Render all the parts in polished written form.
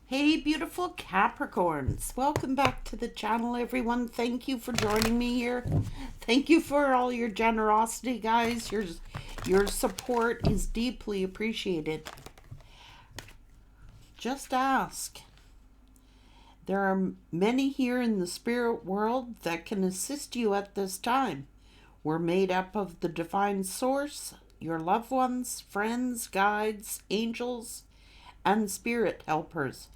Hey, beautiful Capricorns. Welcome back to the channel, everyone. Thank you for joining me here. Thank you for all your generosity, guys. Your support is deeply appreciated. Just ask. There are many here in the spirit world that can assist you at this time. We're made up of the divine source, your loved ones, friends, guides, angels, and spirit helpers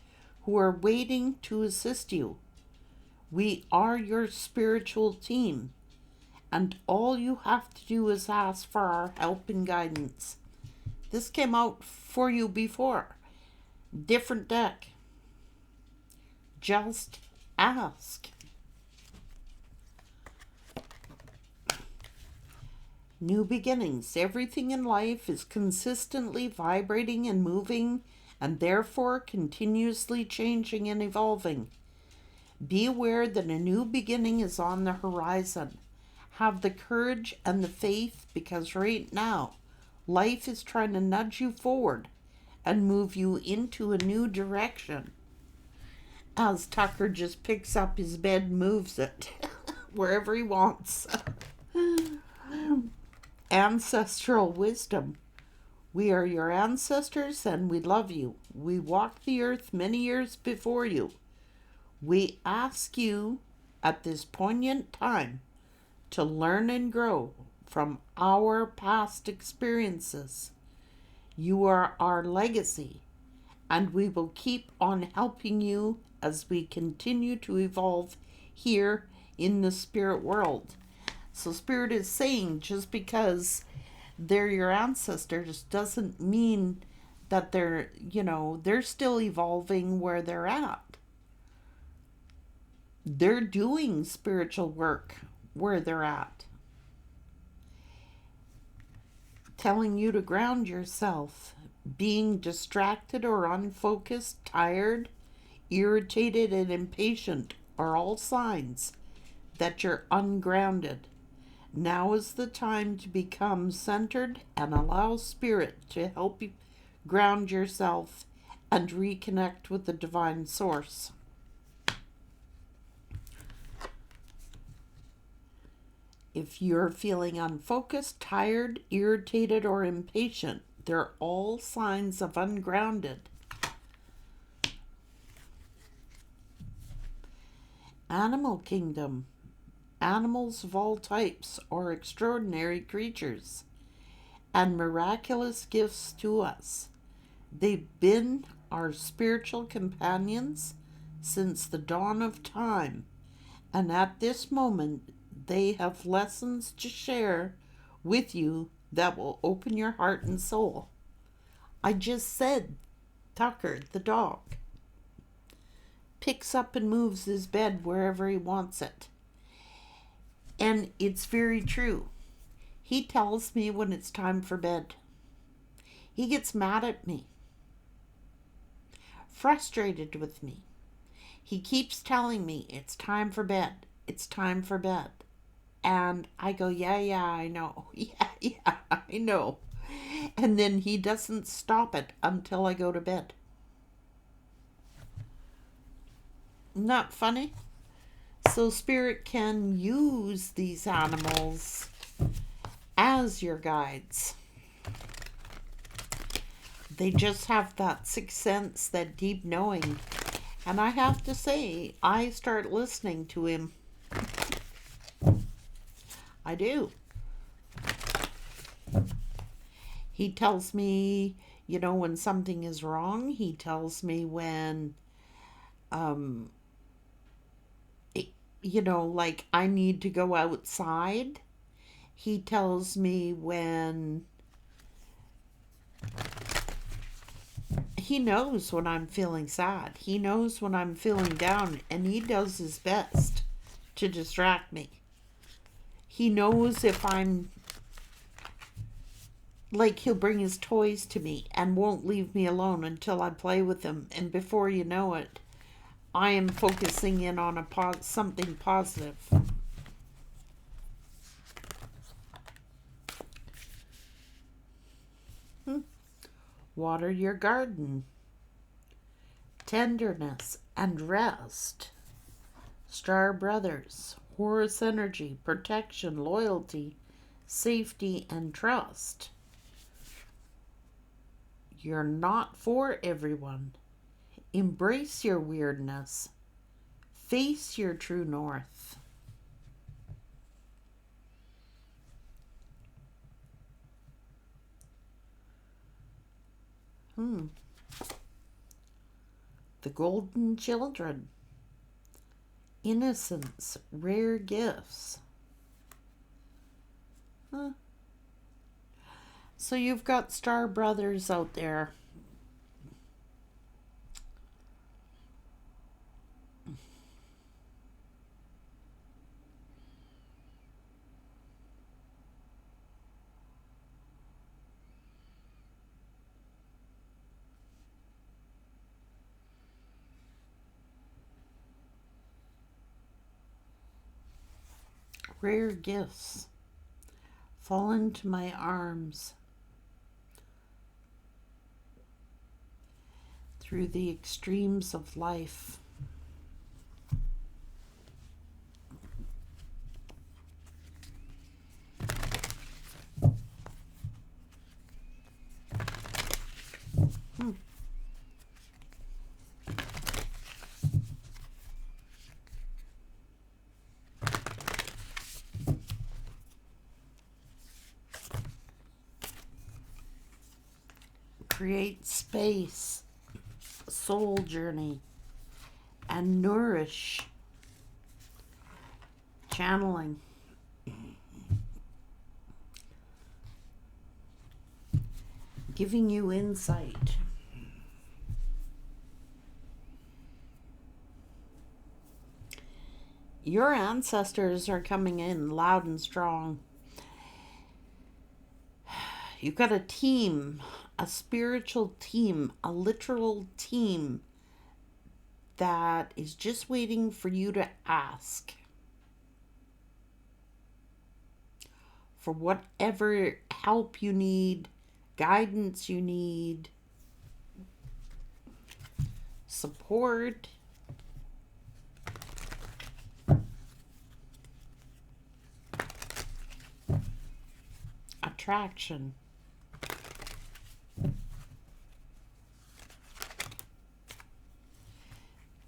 who are waiting to assist you. We are your spiritual team, and all you have to do is ask for our help and guidance. This came out for you before. Different deck. Just ask. New beginnings. Everything in life is consistently vibrating and moving, and therefore continuously changing and evolving. Be aware that a new beginning is on the horizon. Have the courage and the faith, because right now, life is trying to nudge you forward and move you into a new direction. As Tucker just picks up his bed and moves it wherever he wants. Ancestral wisdom. We are your ancestors and we love you. We walked the earth many years before you. We ask you at this poignant time to learn and grow from our past experiences. You are our legacy, and we will keep on helping you as we continue to evolve here in the spirit world. So Spirit is saying just because they're your ancestors doesn't mean that they're still evolving where they're at. They're doing spiritual work where they're at. Telling you to ground yourself. Being distracted or unfocused, tired, irritated, and impatient are all signs that you're ungrounded. Now is the time to become centered and allow Spirit to help you ground yourself and reconnect with the divine source. If you're feeling unfocused, tired, irritated, or impatient, they're all signs of ungrounded. Animal kingdom. Animals of all types are extraordinary creatures and miraculous gifts to us. They've been our spiritual companions since the dawn of time, and at this moment they have lessons to share with you that will open your heart and soul. I just said Tucker, the dog, picks up and moves his bed wherever he wants it. And it's very true. He tells me when it's time for bed. He gets mad at me, frustrated with me. He keeps telling me it's time for bed. It's time for bed. And I go, yeah, I know. Yeah, I know. And then he doesn't stop it until I go to bed. Not funny? So Spirit can use these animals as your guides. They just have that sixth sense, that deep knowing. And I have to say, I start listening to him. I do. He tells me, when something is wrong. He tells me when, like I need to go outside. He tells me when he knows when I'm feeling sad. He knows when I'm feeling down, and he does his best to distract me. He knows if I'm like, he'll bring his toys to me and won't leave me alone until I play with them. And before you know it, I am focusing in on something positive. Water your garden. tenderness, and rest. Star brothers, Horus energy, protection, loyalty, safety, and trust. You're not for everyone. Embrace your weirdness. Face your true north. The golden children. Innocence, rare gifts. So you've got star brothers out there. Rare gifts. Fall into my arms. Through the extremes of life. Create space, soul journey, and nourish. Channeling. Giving you insight. Your ancestors are coming in loud and strong. You've got a team, a spiritual team, a literal team that is just waiting for you to ask for whatever help you need, guidance you need, support. Attraction.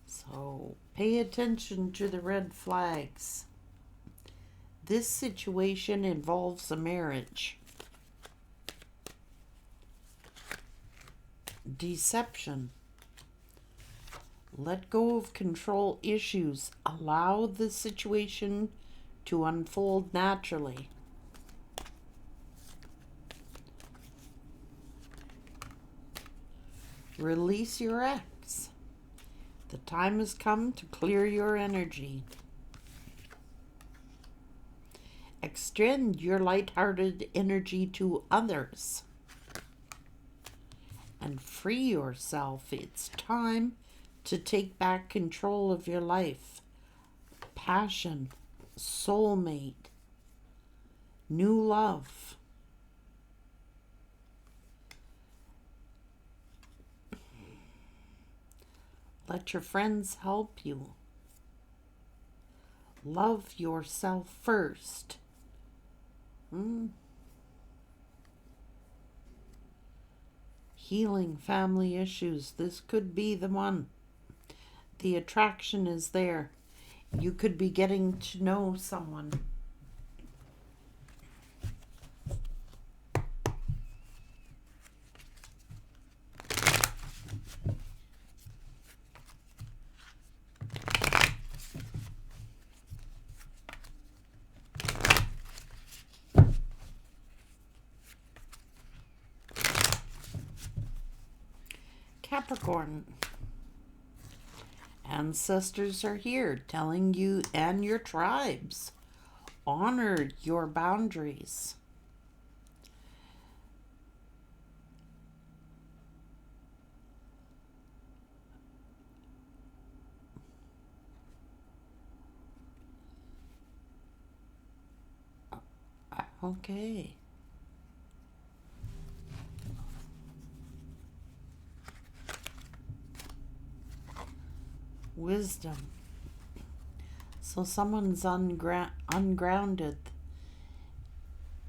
So pay attention to the red flags. This situation involves a marriage. Deception. Let go of control issues. Allow the situation to unfold naturally. Release your ex. The time has come to clear your energy. Extend your light-hearted energy to others. And free yourself. It's time to take back control of your life. Passion, soulmate, new love. Let your friends help you. Love yourself first. Healing family issues. This could be the one. The attraction is there. You could be getting to know someone. Capricorn. Ancestors are here telling you and your tribes, honor your boundaries. Okay. Wisdom. So someone's ungrounded.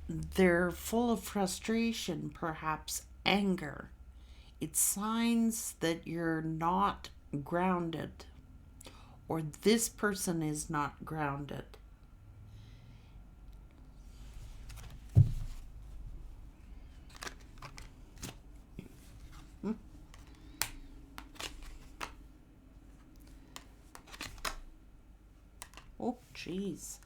They're full of frustration, perhaps anger. It's signs that you're not grounded, or this person is not grounded. Oh, jeez.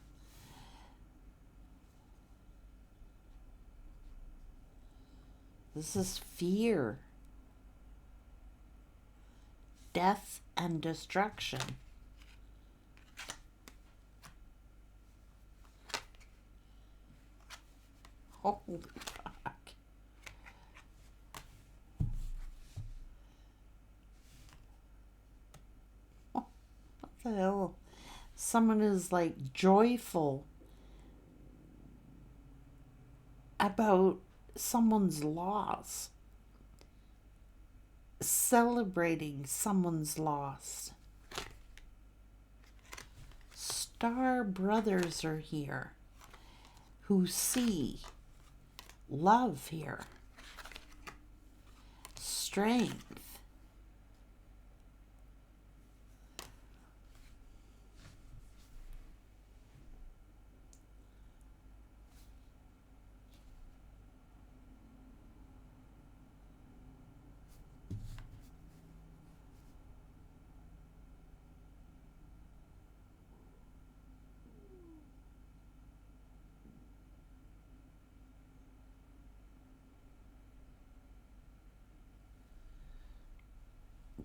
This is fear, death, and destruction. Holy fuck. Oh, what the hell? Someone is like joyful about someone's loss, celebrating someone's loss. Star brothers are here who see love here, strength.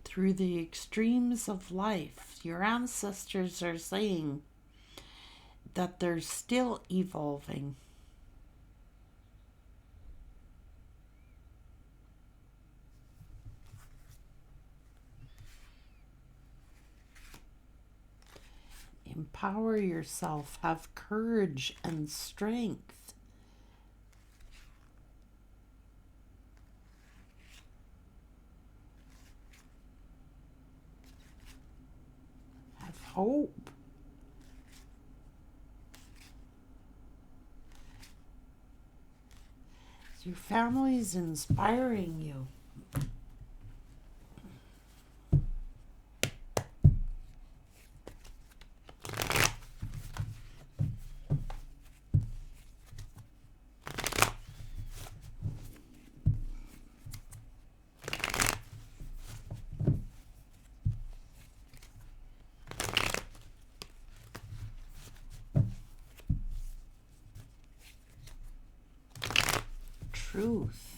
Through the extremes of life, your ancestors are saying that they're still evolving. Empower yourself, have courage and strength. Have hope. Your family is inspiring you. Truth.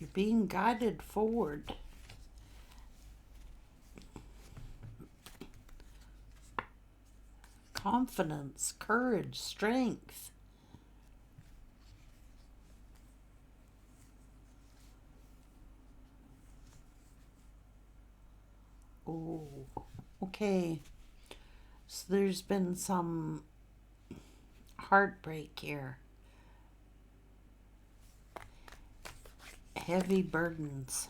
You're being guided forward. Confidence, courage, strength. Oh, okay. So there's been some heartbreak here. Heavy burdens.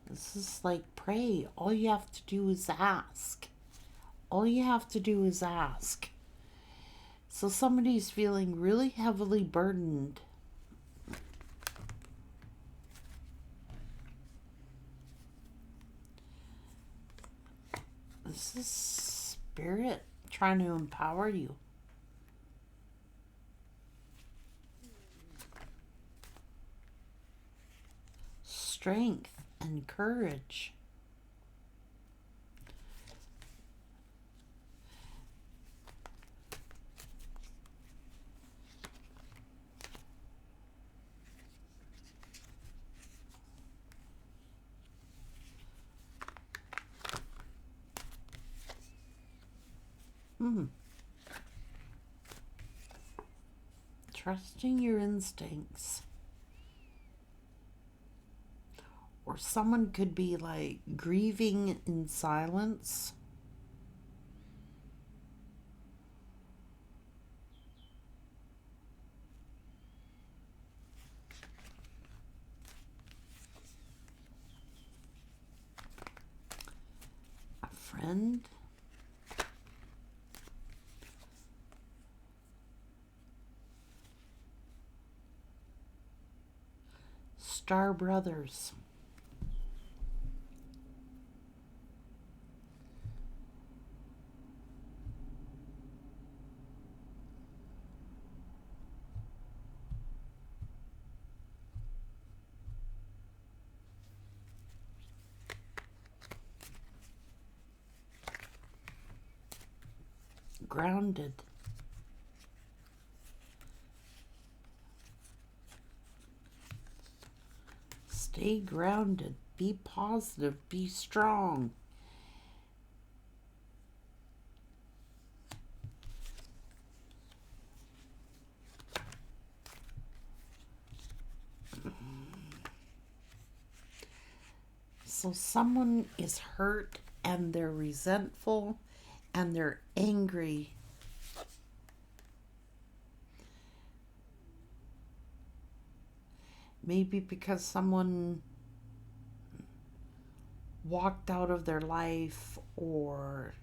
This is like pray. All you have to do is ask. All you have to do is ask. So somebody's feeling really heavily burdened. This is spirit trying to empower you. Strength and courage. Trusting your instincts. Or someone could be like grieving in silence. A friend. Star brothers. Grounded. Stay grounded. Be positive. Be strong. So someone is hurt and they're resentful and they're angry. Maybe because someone walked out of their life, or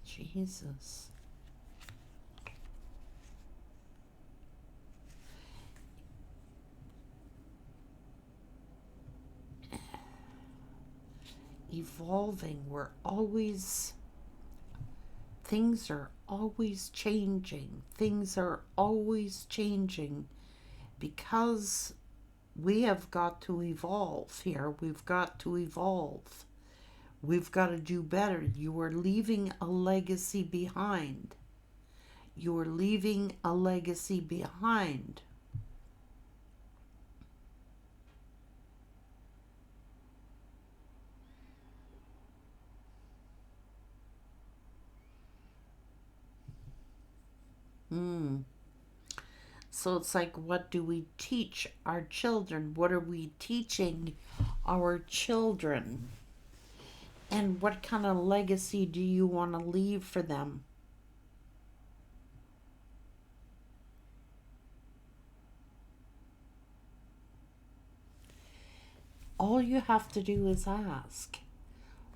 Jesus. Evolving. Things are always changing. Things are always changing because we have got to evolve here. We've got to evolve. We've got to do better. You are leaving a legacy behind. You are leaving a legacy behind. So it's like, what do we teach our children? What are we teaching our children? And what kind of legacy do you want to leave for them? All you have to do is ask,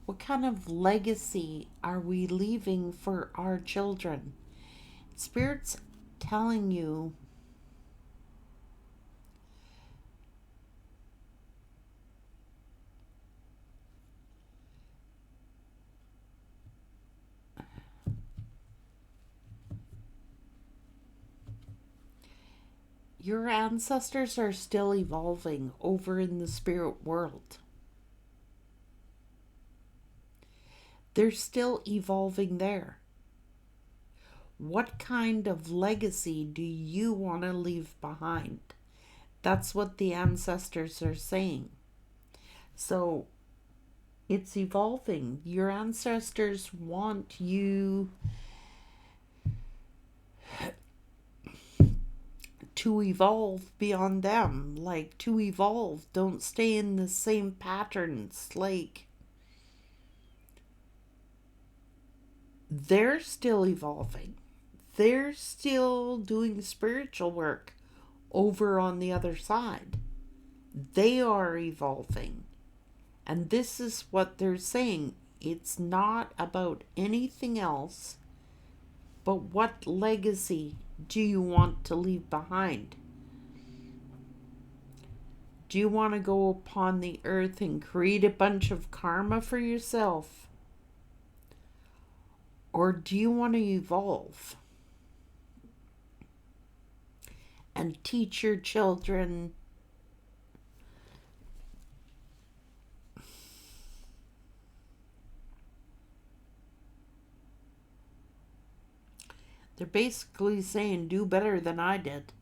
what kind of legacy are we leaving for our children? Spirit's telling you your ancestors are still evolving over in the spirit world. They're still evolving there. What kind of legacy do you want to leave behind? That's what the ancestors are saying. So it's evolving. Your ancestors want you to evolve beyond them. Like, to evolve. Don't stay in the same patterns. Like, they're still evolving. They're still doing spiritual work over on the other side. They are evolving. And this is what they're saying. It's not about anything else, but what legacy do you want to leave behind? Do you want to go upon the earth and create a bunch of karma for yourself? Or do you want to evolve and teach your children they're basically saying, do better than I did.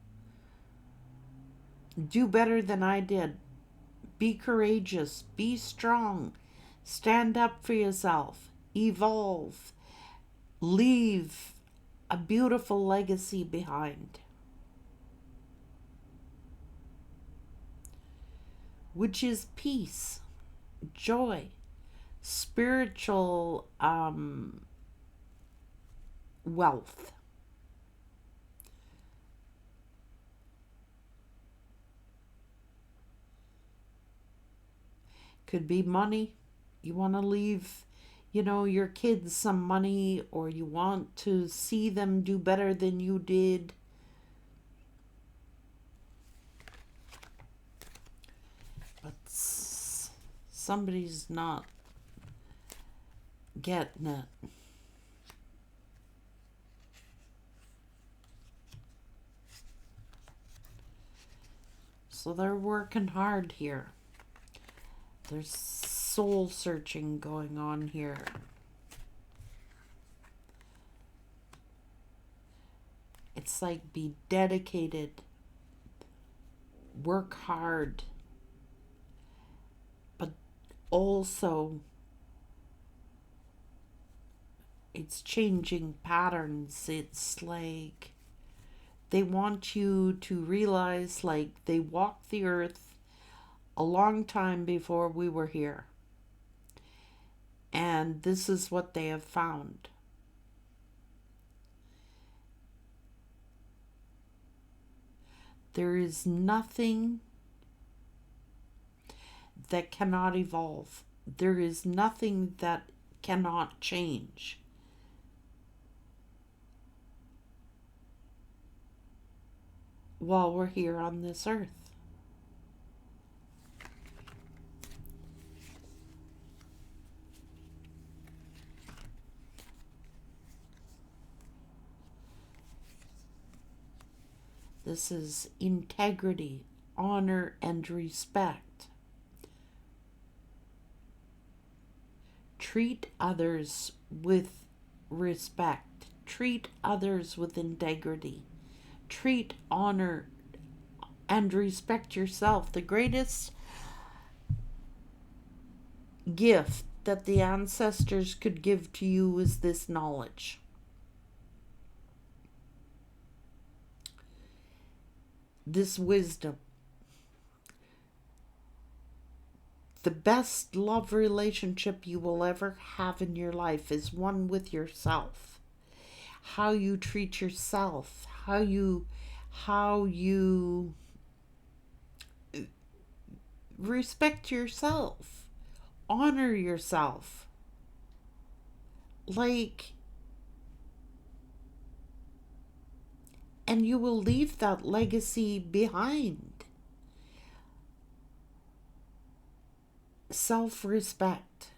Do better than I did. Be courageous. Be strong. Stand up for yourself. Evolve. Leave a beautiful legacy behind, which is peace, joy, spiritual wealth. Could be money. You want to leave, your kids some money, or you want to see them do better than you did. But somebody's not getting it. So they're working hard here. There's soul searching going on here. It's like be dedicated, work hard, but also it's changing patterns. It's like they want you to realize, like, they walked the earth a long time before we were here. And this is what they have found. There is nothing that cannot evolve. There is nothing that cannot change. While we're here on this earth. This is integrity, honor, and respect. Treat others with respect. Treat others with integrity. Treat, honor, and respect yourself. The greatest gift that the ancestors could give to you is this knowledge. This wisdom. The best love relationship you will ever have in your life is one with yourself. How you treat yourself, how you respect yourself, honor yourself. And you will leave that legacy behind. Self-respect,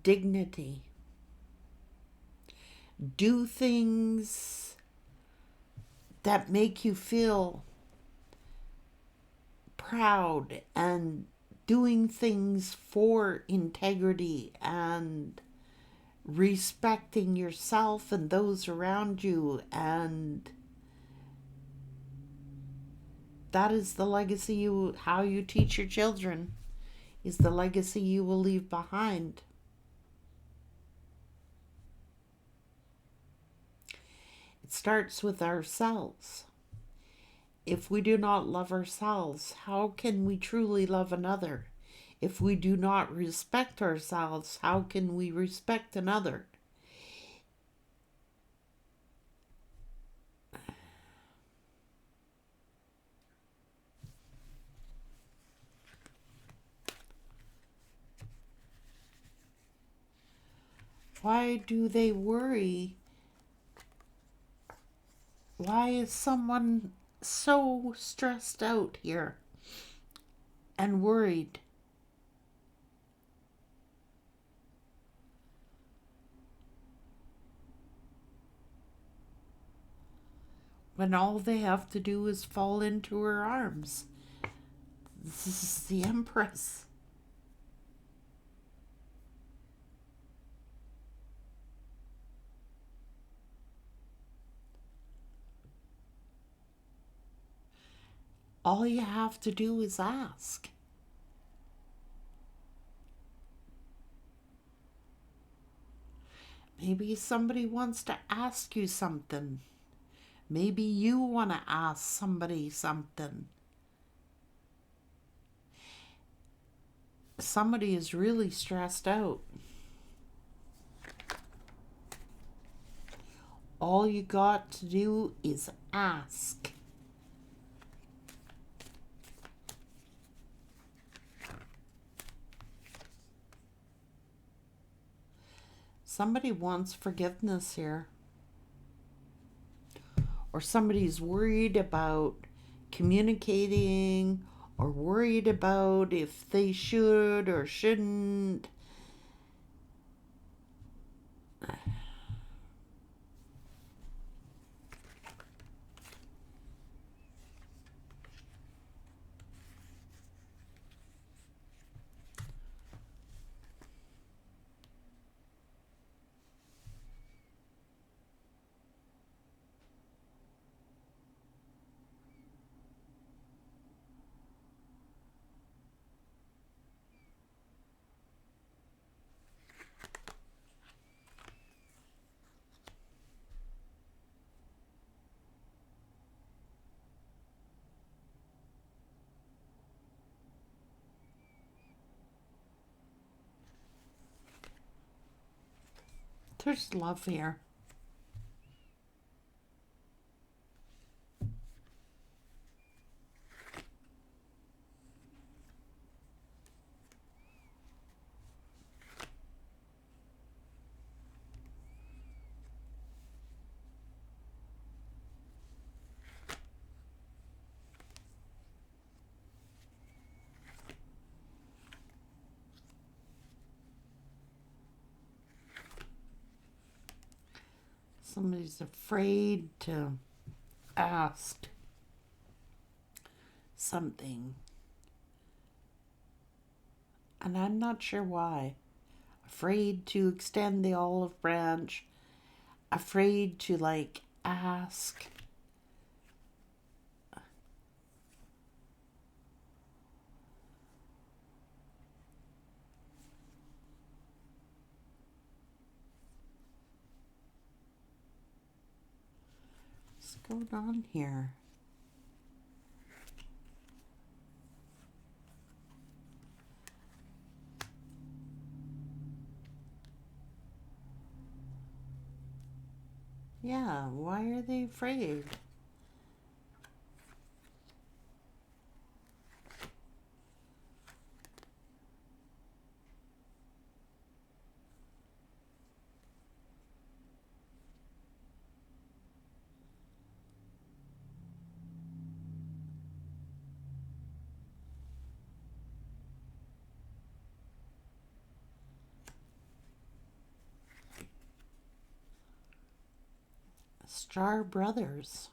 dignity. Do things that make you feel proud, and doing things for integrity and respecting yourself and those around you. And that is the legacy how you teach your children, is the legacy you will leave behind. It starts with ourselves. If we do not love ourselves, how can we truly love another? If we do not respect ourselves, how can we respect another? Why do they worry? Why is someone so stressed out here and worried? When all they have to do is fall into her arms. This is the Empress. All you have to do is ask. Maybe somebody wants to ask you something. Maybe you want to ask somebody something. Somebody is really stressed out. All you got to do is ask. Somebody wants forgiveness here. Or somebody's worried about communicating, or worried about if they should or shouldn't. There's love here. Somebody's afraid to ask something. And I'm not sure why. Afraid to extend the olive branch. Afraid to ask. What's going on here? Yeah, why are they afraid? Star Brothers.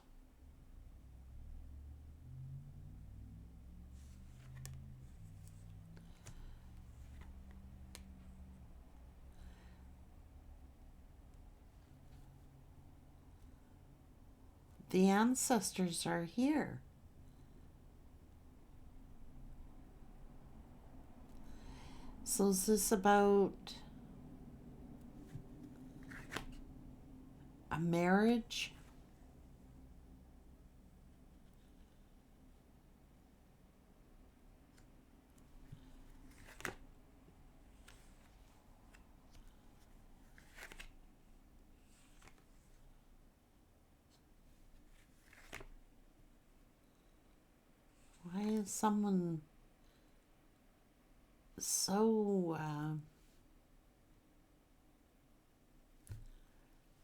The ancestors are here. So is this about a marriage? Why is someone so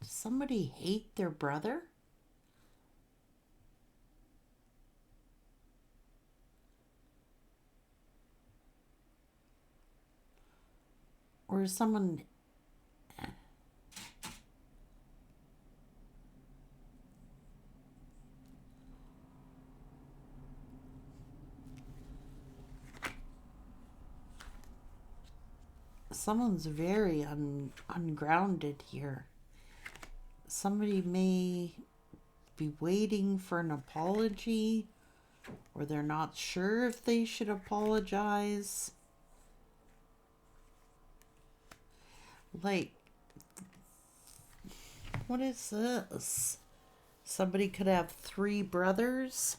does somebody hate their brother? Or is someone someone's very ungrounded here. Somebody may be waiting for an apology, or they're not sure if they should apologize. Like, what is this? Somebody could have 3 brothers.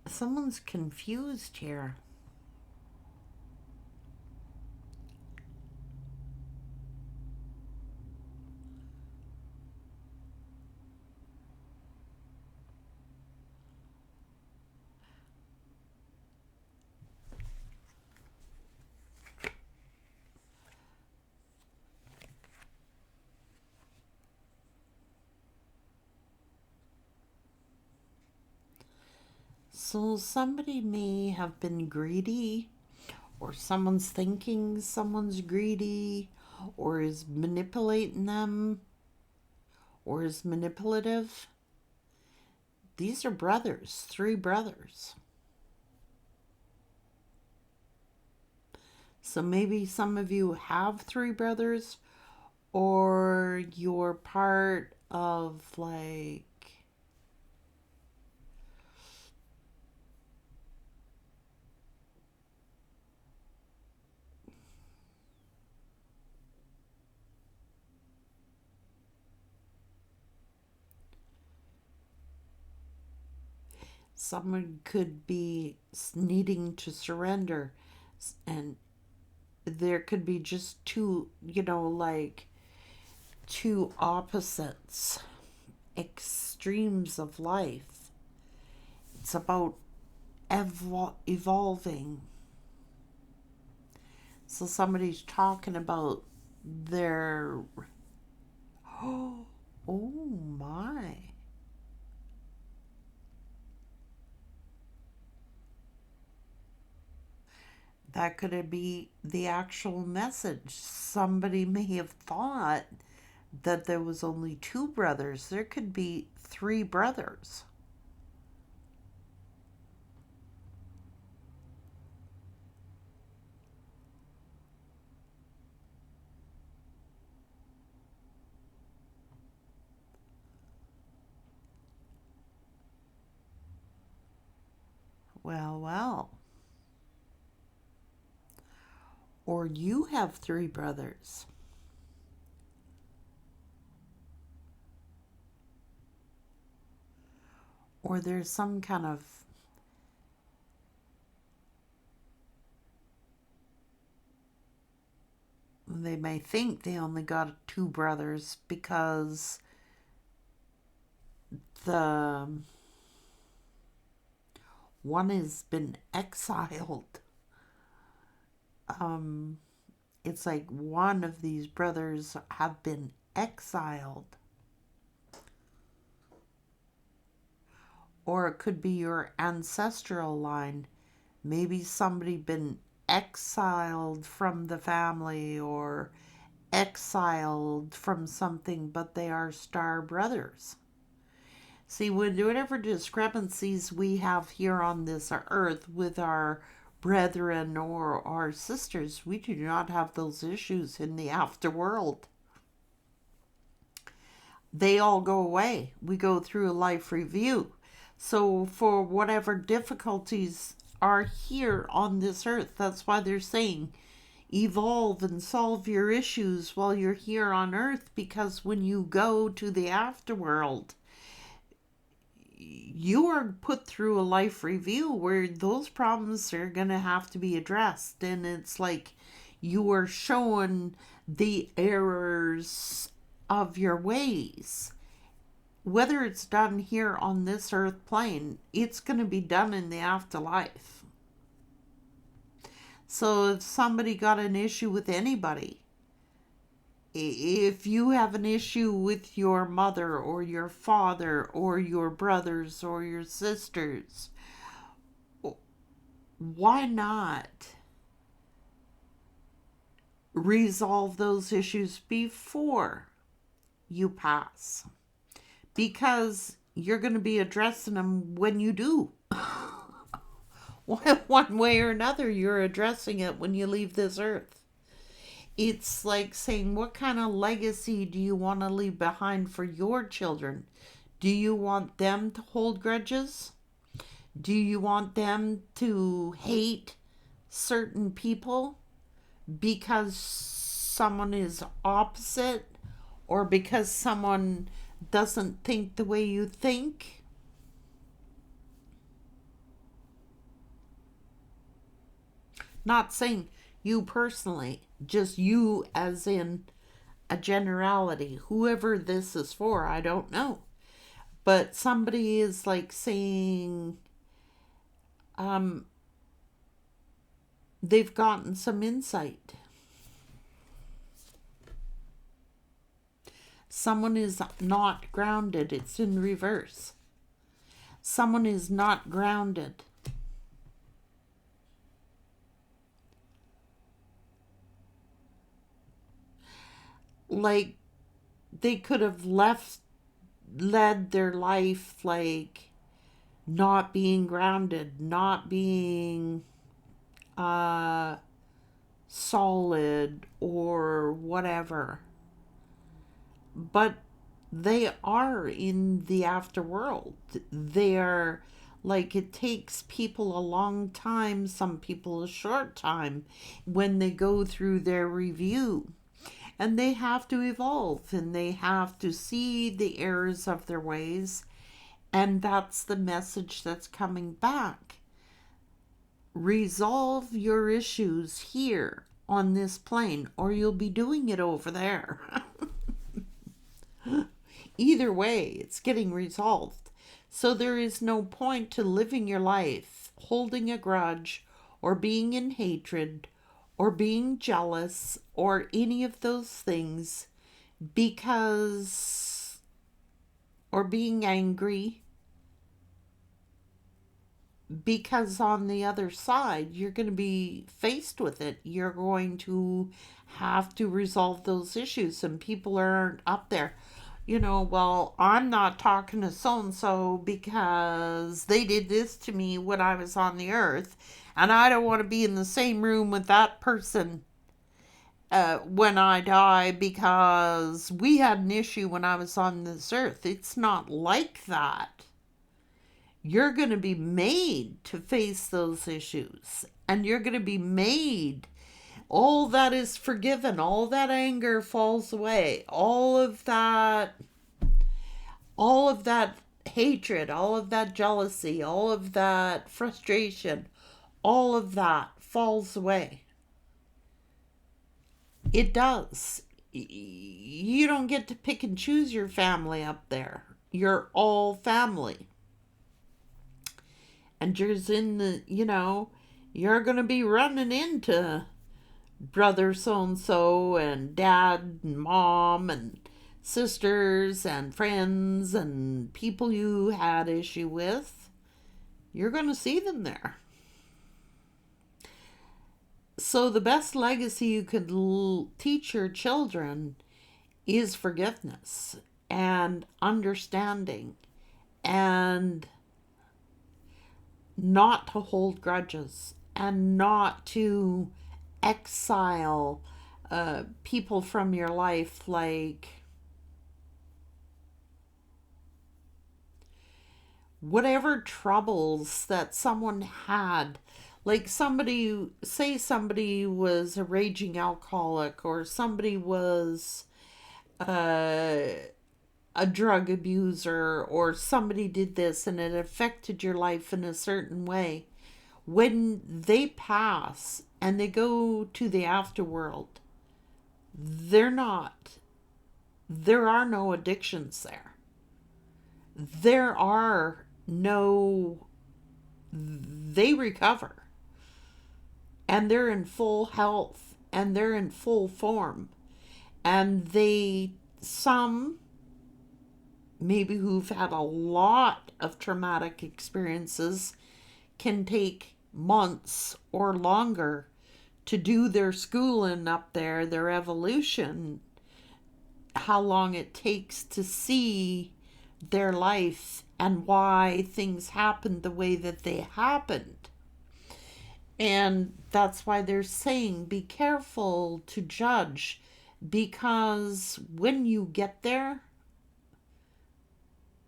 Someone's confused here. So somebody may have been greedy, or someone's thinking someone's greedy, or is manipulating them, or is manipulative. These are brothers, 3 brothers. So maybe some of you have 3 brothers, or you're part of like someone could be needing to surrender, and there could be just two, like 2 opposites, extremes of life. It's about evolving. So somebody's talking about their oh my. That could be the actual message. Somebody may have thought that there was only 2 brothers. There could be 3 brothers. Well. Or you have 3 brothers. Or there's some kind of they may think they only got 2 brothers because the one has been exiled. It's like one of these brothers have been exiled. Or it could be your ancestral line. Maybe somebody been exiled from the family or exiled from something, but they are star brothers. See, whatever discrepancies we have here on this earth with our brethren or our sisters, we do not have those issues in the afterworld. They all go away. We go through a life review. So for whatever difficulties are here on this earth, that's why they're saying evolve and solve your issues while you're here on earth, because when you go to the afterworld, you are put through a life review where those problems are going to have to be addressed. And it's like you are shown the errors of your ways. Whether it's done here on this earth plane, it's going to be done in the afterlife. So if somebody got an issue with anybody, if you have an issue with your mother or your father or your brothers or your sisters, why not resolve those issues before you pass? because you're going to be addressing them when you do. One way or another, you're addressing it when you leave this earth. It's like saying, what kind of legacy do you want to leave behind for your children? Do you want them to hold grudges? Do you want them to hate certain people because someone is opposite, or because someone doesn't think the way you think? Not saying you personally, just you as in a generality. Whoever this is for, I don't know. But somebody is like saying um, they've gotten some insight. Someone is not grounded. It's in reverse. Someone is not grounded. Like they could have led their life like not being grounded, not being uh solid or whatever. But they are in the afterworld. They're like, it takes people a long time, some people a short time, when they go through their review. And they have to evolve, and they have to see the errors of their ways. And that's the message that's coming back. Resolve your issues here on this plane, or you'll be doing it over there. Either way, it's getting resolved. So there is no point to living your life holding a grudge or being in hatred or being jealous or any of those things, because, or being angry, because on the other side, you're going to be faced with it. You're going to have to resolve those issues, and people aren't up there. Well, I'm not talking to so and so because they did this to me when I was on the earth, and I don't want to be in the same room with that person when I die because we had an issue when I was on this earth. It's not like that. You're going to be made to face those issues, and you're going to be made. All that is forgiven, all that anger falls away, all of that hatred, all of that jealousy, all of that frustration, all of that falls away. It does. You don't get to pick and choose your family up there. You're all family. And you're going to be running into brother so-and-so and dad and mom and sisters and friends and people you had issue with. You're going to see them there. So the best legacy you could teach your children is forgiveness and understanding, and not to hold grudges, and not to exile people from your life. Like, whatever troubles that someone had, like somebody was a raging alcoholic, or somebody was a drug abuser, or somebody did this and it affected your life in a certain way. When they pass and they go to the afterworld, there are no addictions there. They recover, and they're in full health, and they're in full form. And some maybe who've had a lot of traumatic experiences can take months or longer to do their schooling up there, their evolution, how long it takes to see their life and why things happened the way that they happened. And that's why they're saying be careful to judge, because when you get there,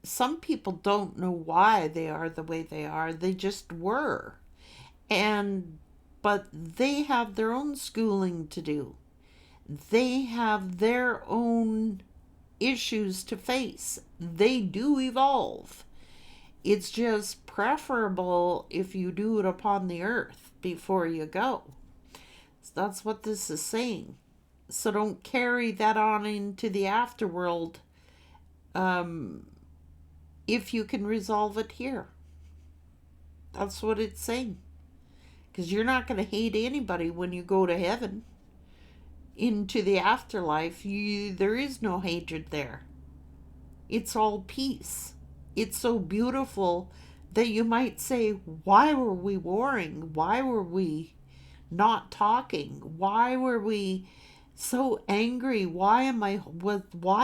some people don't know why they are the way they are. They just were. And but they have their own schooling to do. They have their own issues to face. They do evolve. It's just preferable if you do it upon the earth before you go. So that's what this is saying. So don't carry that on into the afterworld if you can resolve it here. That's what it's saying. Because you're not going to hate anybody when you go to heaven. Into the afterlife, there is no hatred there. It's all peace. It's so beautiful that you might say, why were we warring? Why were we not talking? Why were we so angry? Why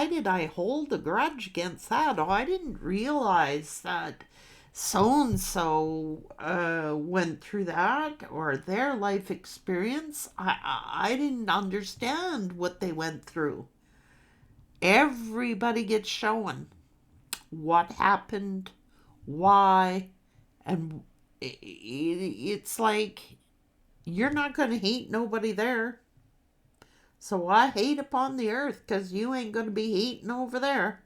did I hold a grudge against that? Oh, I didn't realize that so and so went through that, or their life experience. I didn't understand what they went through. Everybody gets shown what happened, why, and it's like you're not going to hate nobody there. So I hate upon the earth, because you ain't going to be hating over there.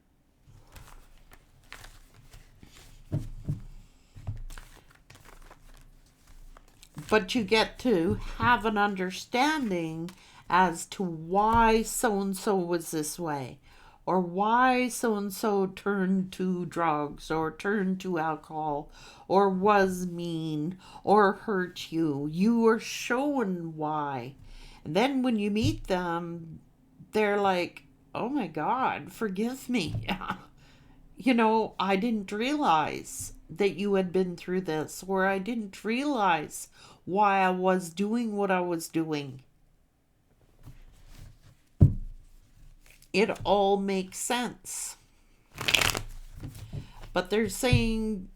But you get to have an understanding as to why so-and-so was this way, or why so-and-so turned to drugs, or turned to alcohol, or was mean, or hurt you. You are shown why. And then when you meet them, they're like, oh my God, forgive me. I didn't realize that you had been through this, or I didn't realize why I was doing what I was doing. It all makes sense. But they're saying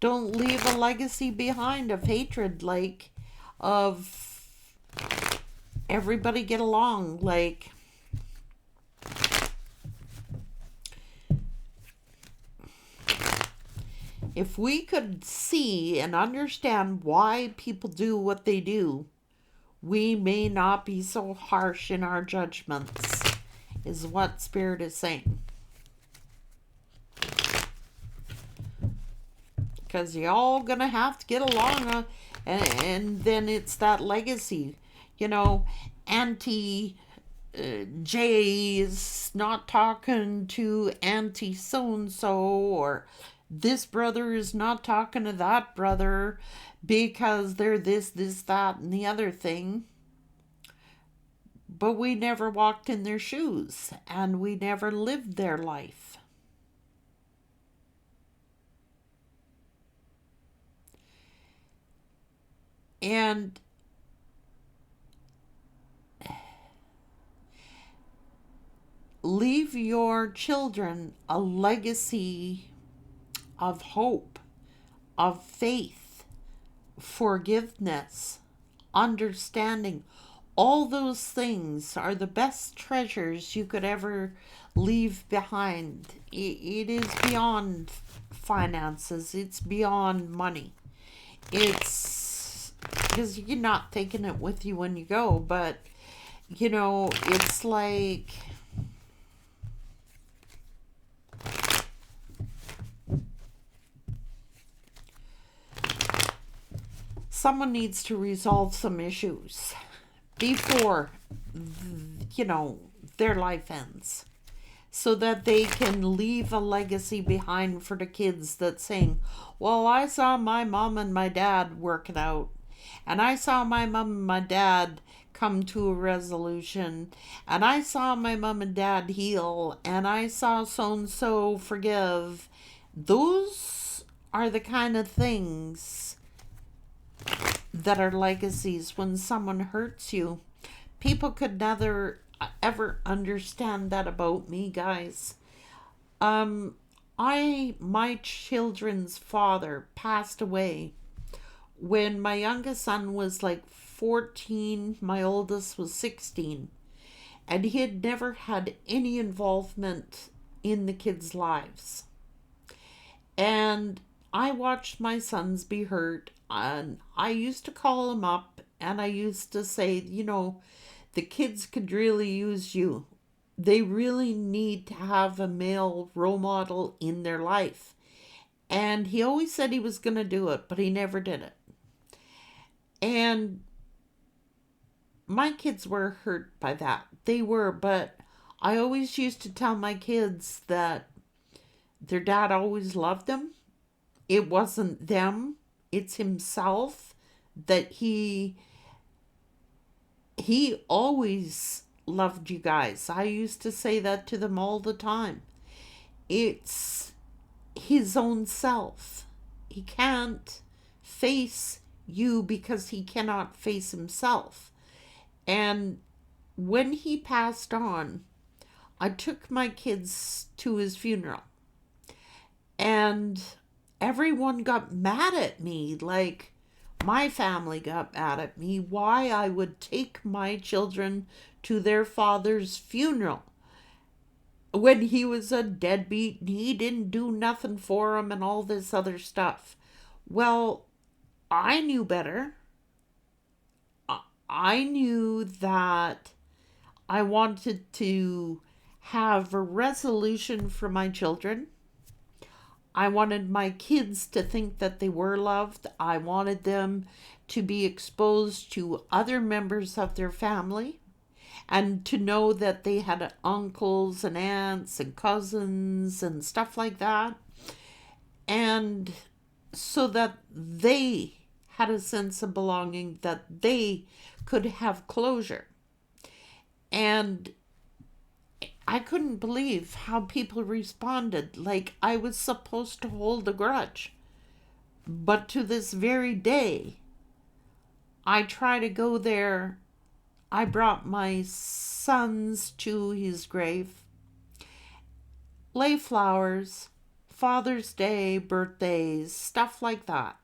don't leave a legacy behind of hatred, like of everybody get along, like if we could see and understand why people do what they do, we may not be so harsh in our judgments, is what Spirit is saying. Because you're all going to have to get along, and then it's that legacy. Auntie Jay is not talking to Auntie so-and-so, or this brother is not talking to that brother because they're this, that, and the other thing. But we never walked in their shoes, and we never lived their life. And leave your children a legacy of hope, of faith, forgiveness, understanding. All those things are the best treasures you could ever leave behind. It is beyond finances. It's beyond money. It's because you're not taking it with you when you go, but it's like someone needs to resolve some issues before their life ends, so that they can leave a legacy behind for the kids that's saying, well, I saw my mom and my dad work it out, and I saw my mom and my dad come to a resolution, and I saw my mom and dad heal, and I saw so-and-so forgive. Those are the kind of things that are legacies. When someone hurts you, people could never ever understand that about me, guys. Um, my children's father passed away when my youngest son was like 14, my oldest was 16, and he had never had any involvement in the kids' lives. And I watched my sons be hurt, and I used to call him up and I used to say, the kids could really use you. They really need to have a male role model in their life. And he always said he was going to do it, but he never did it. And my kids were hurt by that. They were, but I always used to tell my kids that their dad always loved them. It wasn't them, it's himself, that he always loved you guys. I used to say that to them all the time. It's his own self. He can't face you because he cannot face himself. And when he passed on, I took my kids to his funeral. And everyone got mad at me. Like, my family got mad at me why I would take my children to their father's funeral when he was a deadbeat and he didn't do nothing for them and all this other stuff. Well, I knew better. I knew that I wanted to have a resolution for my children. I wanted my kids to think that they were loved. I wanted them to be exposed to other members of their family and to know that they had uncles and aunts and cousins and stuff like that. And so that they had a sense of belonging, that they could have closure. And I couldn't believe how people responded, like I was supposed to hold a grudge. But to this very day, I try to go there. I brought my sons to his grave, lay flowers, Father's Day, birthdays, stuff like that.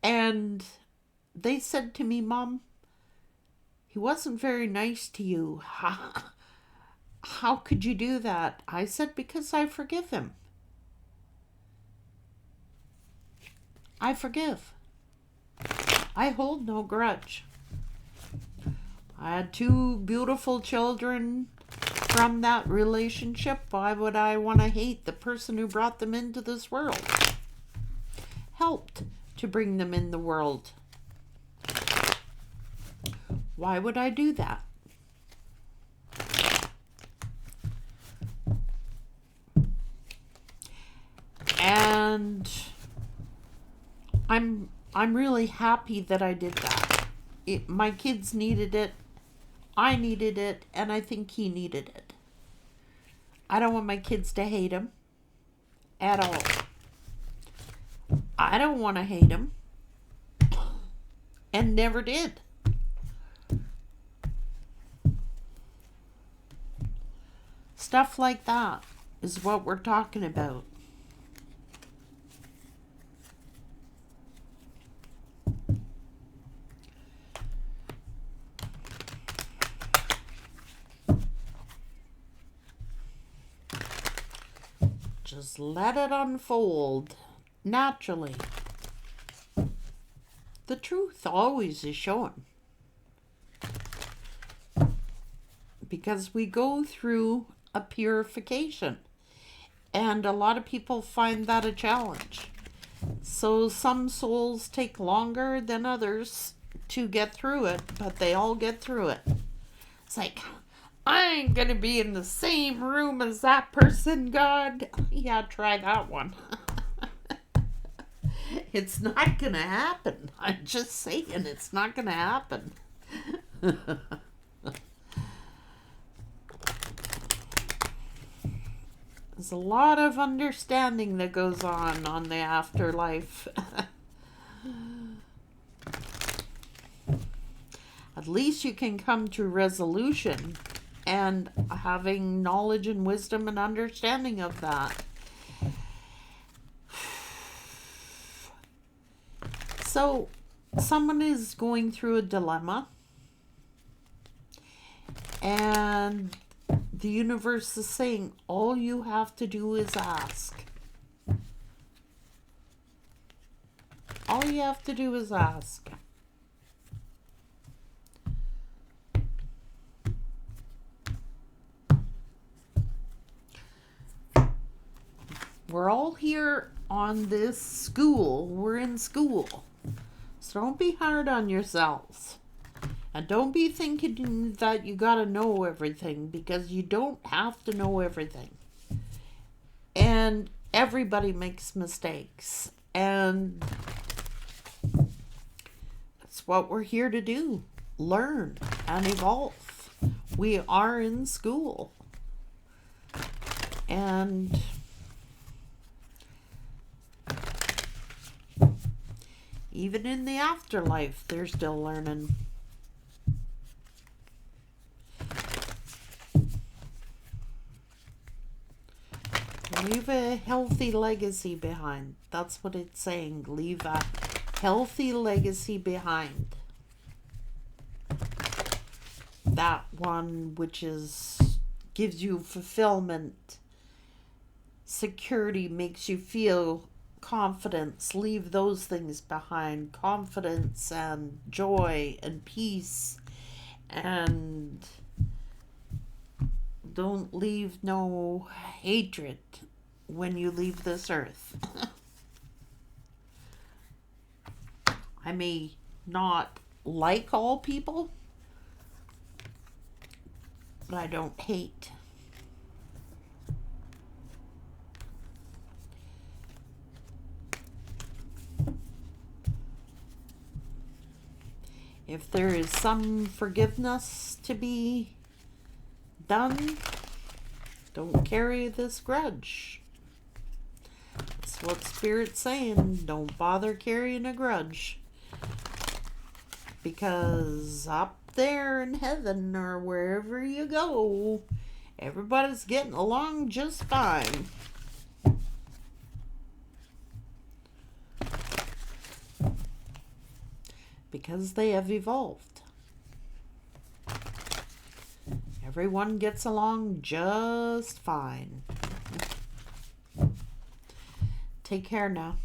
And they said to me, Mom, he wasn't very nice to you. How could you do that? I said, because I forgive him. I forgive. I hold no grudge. I had 2 beautiful children from that relationship. Why would I want to hate the person who brought them into this world? Helped to bring them in the world. Why would I do that? And I'm really happy that I did that. My kids needed it, I needed it, and I think he needed it. I don't want my kids to hate him at all. I don't want to hate him, and never did. Stuff like that is what we're talking about. Just let it unfold naturally. The truth always is shown. Because we go through a purification. And a lot of people find that a challenge. So some souls take longer than others to get through it, but they all get through it. It's like, I ain't gonna be in the same room as that person, God. Yeah, try that one. It's not gonna happen. I'm just saying, it's not gonna happen. There's a lot of understanding that goes on the afterlife. At least you can come to resolution and having knowledge and wisdom and understanding of that. So someone is going through a dilemma, and the universe is saying all you have to do is ask. All you have to do is ask. We're all here on this school. We're in school. So don't be hard on yourselves. And don't be thinking that you gotta know everything, because you don't have to know everything. And everybody makes mistakes. And that's what we're here to do. Learn and evolve. We are in school. And even in the afterlife, they're still learning. Leave a healthy legacy behind. That's what it's saying. Leave a healthy legacy behind. That one which gives you fulfillment, security, makes you feel confidence. Leave those things behind. Confidence and joy and peace. And don't leave no hatred when you leave this earth. I may not like all people, but I don't hate. If there is some forgiveness to be done, don't carry this grudge. That's what Spirit's saying. Don't bother carrying a grudge. Because up there in heaven or wherever you go, everybody's getting along just fine. Because they have evolved. Everyone gets along just fine. Take care now.